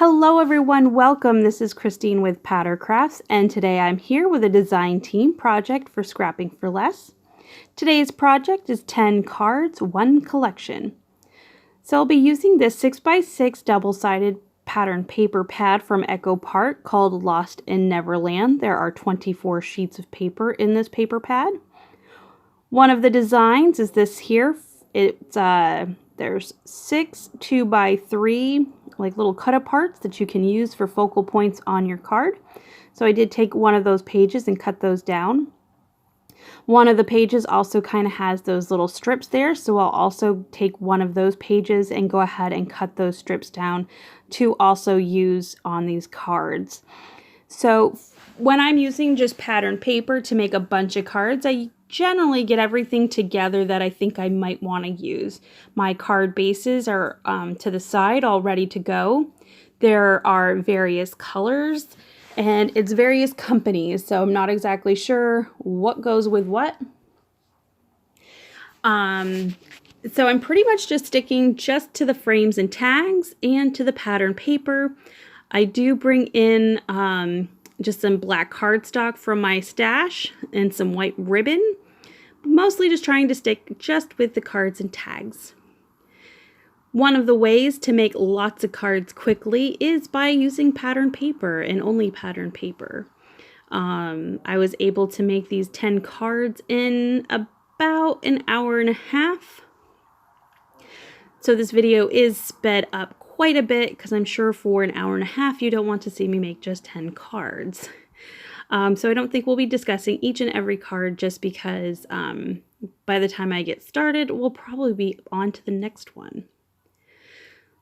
Hello everyone, welcome. This is Christine with Pattercrafts, and today I'm here with a design team project for Scrapping for Less. Today's project is 10 cards, 1 collection. So I'll be using this 6x6 double-sided pattern paper pad from Echo Park called Lost in Neverland. There are 24 sheets of paper in this paper pad. One of the designs is this here. There's 6 2x3 like little cut aparts that you can use for focal points on your card. So I did take one of those pages and cut those down. One of the pages also kind of has those little strips there, so I'll also take one of those pages and go ahead and cut those strips down to also use on these cards. So when I'm using just pattern paper to make a bunch of cards, I generally get everything together that I think I might want to use. My card bases are to the side, all ready to go. There are various colors and it's various companies, so I'm not exactly sure what goes with what. So I'm pretty much just sticking just to the frames and tags and to the pattern paper. I do bring in just some black cardstock from my stash and some white ribbon. Mostly just trying to stick just with the cards and tags. One of the ways to make lots of cards quickly is by using pattern paper and only pattern paper. I was able to make these 10 cards in about an hour and a half. So this video is sped up quite a bit because I'm sure for an hour and a half you don't want to see me make just 10 cards. So I don't think we'll be discussing each and every card just because by the time I get started, we'll probably be on to the next one.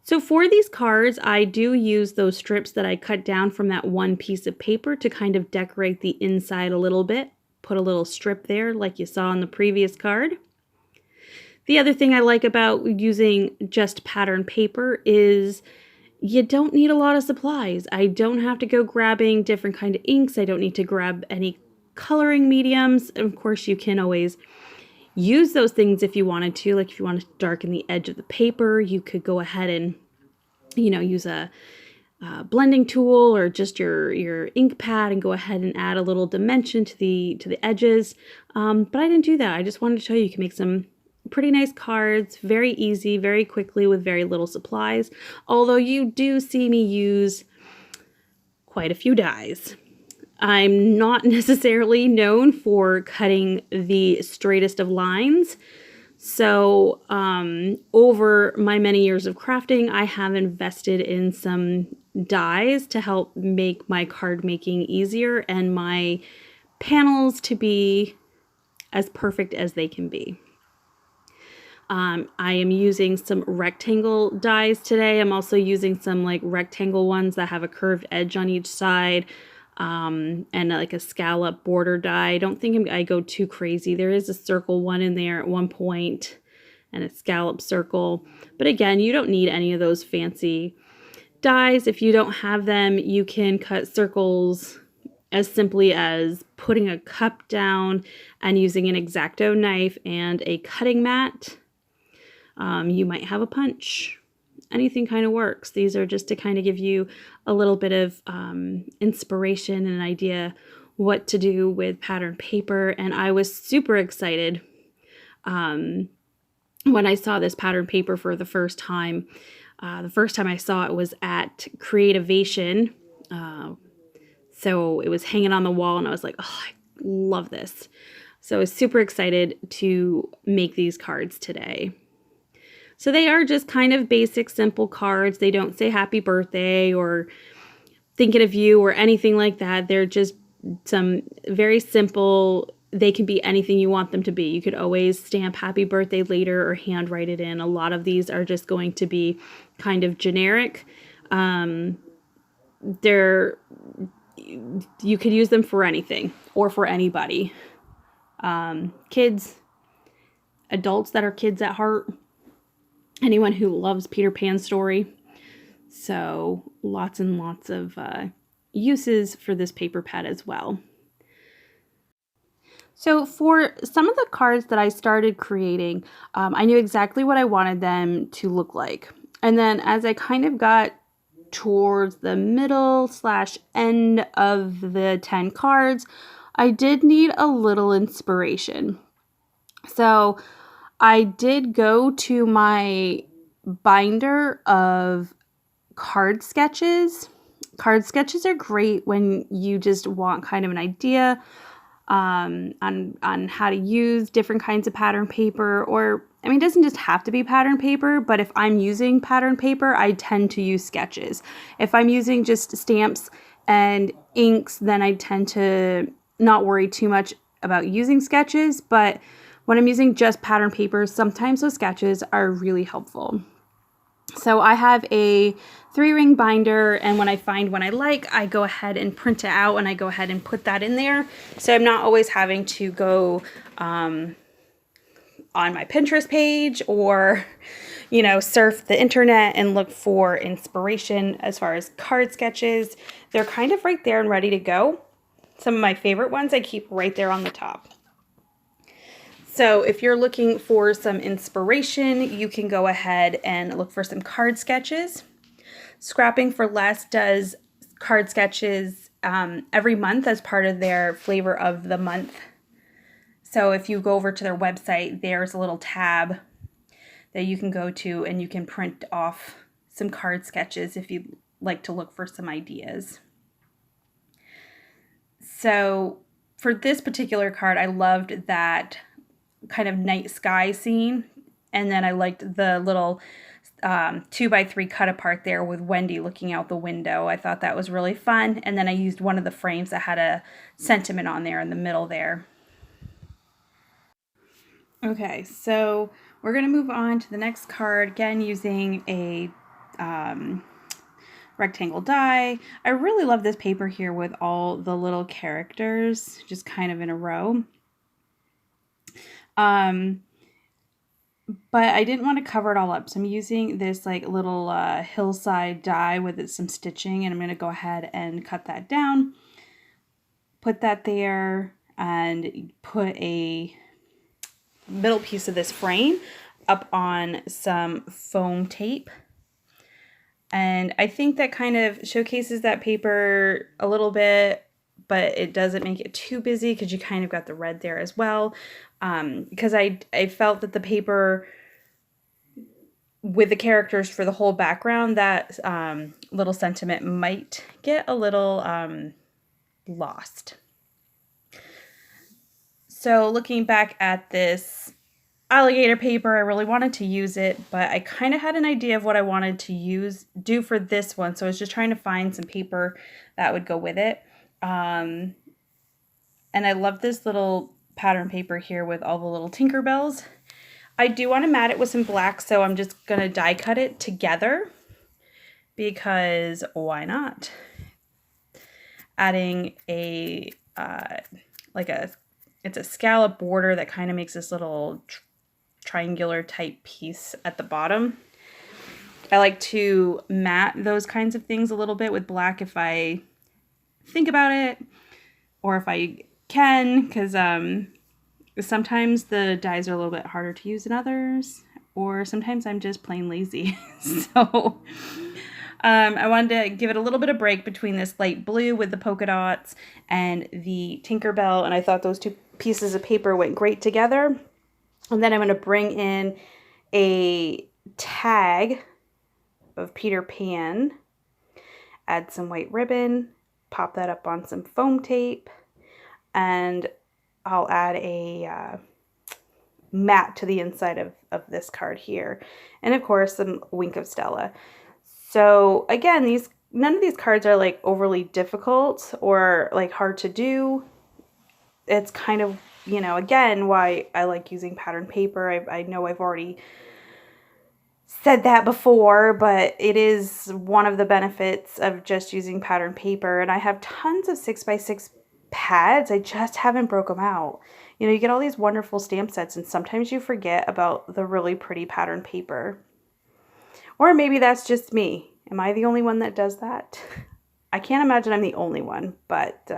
So for these cards, I do use those strips that I cut down from that one piece of paper to kind of decorate the inside a little bit. Put a little strip there like you saw on the previous card. The other thing I like about using just pattern paper is you don't need a lot of supplies. I don't have to go grabbing different kind of inks. I don't need to grab any coloring mediums. And of course, you can always use those things if you wanted to. Like if you wanted to darken the edge of the paper, you could go ahead and, use a blending tool or just your ink pad and go ahead and add a little dimension to the edges. But I didn't do that. I just wanted to show you can make some pretty nice cards, very easy, very quickly with very little supplies, although you do see me use quite a few dies. I'm not necessarily known for cutting the straightest of lines, so over my many years of crafting, I have invested in some dies to help make my card making easier and my panels to be as perfect as they can be. I am using some rectangle dies today. I'm also using some like rectangle ones that have a curved edge on each side and like a scallop border die. I don't think I go too crazy. There is a circle one in there at one point and a scallop circle. But again, you don't need any of those fancy dies. If you don't have them, you can cut circles as simply as putting a cup down and using an X-Acto knife and a cutting mat. You might have a punch. Anything kind of works. These are just to kind of give you a little bit of inspiration and an idea what to do with pattern paper. And I was super excited when I saw this pattern paper for the first time. The first time I saw it was at Creativation. So it was hanging on the wall and I was like, oh, I love this. So I was super excited to make these cards today. So they are just kind of basic, simple cards. They don't say happy birthday or thinking of you or anything like that. They're just some very simple, they can be anything you want them to be. You could always stamp happy birthday later or handwrite it in. A lot of these are just going to be kind of generic. You could use them for anything or for anybody. Kids, adults that are kids at heart. Anyone who loves Peter Pan's story. So lots and lots of uses for this paper pad as well. So for some of the cards that I started creating, I knew exactly what I wanted them to look like. And then as I kind of got towards the middle / end of the 10 cards, I did need a little inspiration. So I did go to my binder of card sketches. Card sketches are great when you just want kind of an idea on how to use different kinds of pattern paper, or I mean, it doesn't just have to be pattern paper, but if I'm using pattern paper, I tend to use sketches. If I'm using just stamps and inks, then I tend to not worry too much about using sketches, but when I'm using just pattern paper, sometimes those sketches are really helpful. So I have a 3-ring binder, and when I find one I like, I go ahead and print it out and I go ahead and put that in there. So I'm not always having to go on my Pinterest page or, surf the internet and look for inspiration as far as card sketches. They're kind of right there and ready to go. Some of my favorite ones I keep right there on the top. So if you're looking for some inspiration, you can go ahead and look for some card sketches. Scrapping for Less does card sketches every month as part of their flavor of the month. So if you go over to their website, there's a little tab that you can go to and you can print off some card sketches if you'd like to look for some ideas. So for this particular card, I loved that kind of night sky scene, and then I liked the little 2x3 cut apart there with Wendy looking out the window. I thought that was really fun, and then I used one of the frames that had a sentiment on there in the middle there. Okay, so we're going to move on to the next card, again using a rectangle die. I really love this paper here with all the little characters just kind of in a row. But I didn't want to cover it all up, so I'm using this like little hillside die with some stitching, and I'm going to go ahead and cut that down, put that there, and put a middle piece of this frame up on some foam tape. And I think that kind of showcases that paper a little bit, but it doesn't make it too busy because you kind of got the red there as well. Because I felt that the paper with the characters for the whole background, that little sentiment might get a little lost. So looking back at this alligator paper, I really wanted to use it, but I kind of had an idea of what I wanted to do for this one. So I was just trying to find some paper that would go with it. And I love this little pattern paper here with all the little Tinkerbells. I do want to mat it with some black, so I'm just going to die cut it together because why not? Adding a, it's a scallop border that kind of makes this little triangular type piece at the bottom. I like to mat those kinds of things a little bit with black if I think about it, or if I can, because sometimes the dies are a little bit harder to use than others, or sometimes I'm just plain lazy. So I wanted to give it a little bit of break between this light blue with the polka dots and the Tinkerbell, and I thought those two pieces of paper went great together. And then I'm going to bring in a tag of Peter Pan, add some white ribbon, pop that up on some foam tape, and I'll add a mat to the inside of this card here. And of course, some Wink of Stella. So again, none of these cards are like overly difficult or like hard to do. It's kind of, again, why I like using pattern paper. I know I've already said that before, but it is one of the benefits of just using pattern paper. And I have tons of 6x6 pads. I just haven't broke them out. You get all these wonderful stamp sets, and sometimes you forget about the really pretty pattern paper. Or maybe that's just me. Am I the only one that does that? I can't imagine I'm the only one, but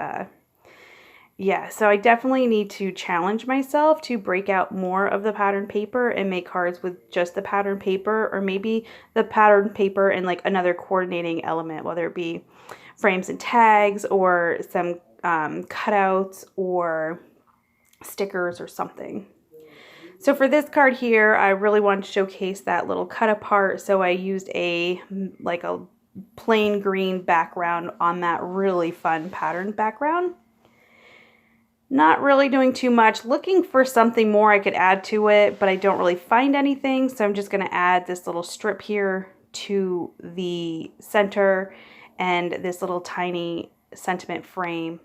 yeah, so I definitely need to challenge myself to break out more of the pattern paper and make cards with just the pattern paper, or maybe the pattern paper and like another coordinating element, whether it be frames and tags or some cutouts or stickers or something. So for this card here, I really wanted to showcase that little cut apart, so I used a plain green background on that really fun pattern background. Not really doing too much, looking for something more I could add to it, but I don't really find anything, so I'm just going to add this little strip here to the center and this little tiny sentiment frame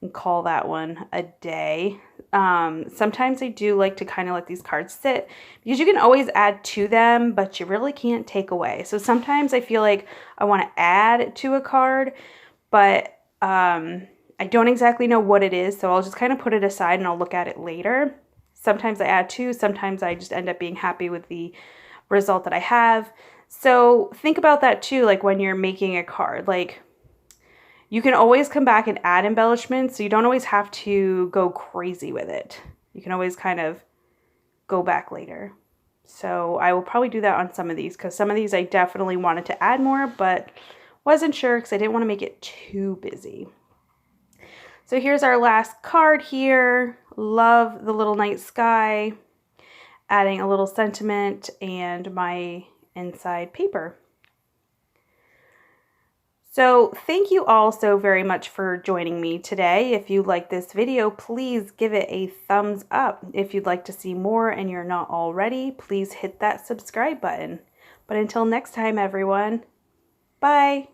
and call that one a day. Sometimes I do like to kind of let these cards sit because you can always add to them, but you really can't take away. So sometimes I feel like I want to add to a card, but I don't exactly know what it is, so I'll just kind of put it aside and I'll look at it later. Sometimes I add to, sometimes I just end up being happy with the result that I have. So think about that too, like when you're making a card, like you can always come back and add embellishments, so you don't always have to go crazy with it. You can always kind of go back later. So I will probably do that on some of these, because some of these I definitely wanted to add more, but wasn't sure because I didn't want to make it too busy. So here's our last card here. Love the little night sky. Adding a little sentiment and my inside paper. So thank you all so very much for joining me today. If you like this video, please give it a thumbs up. If you'd like to see more and you're not already, please hit that subscribe button. But until next time, everyone, bye.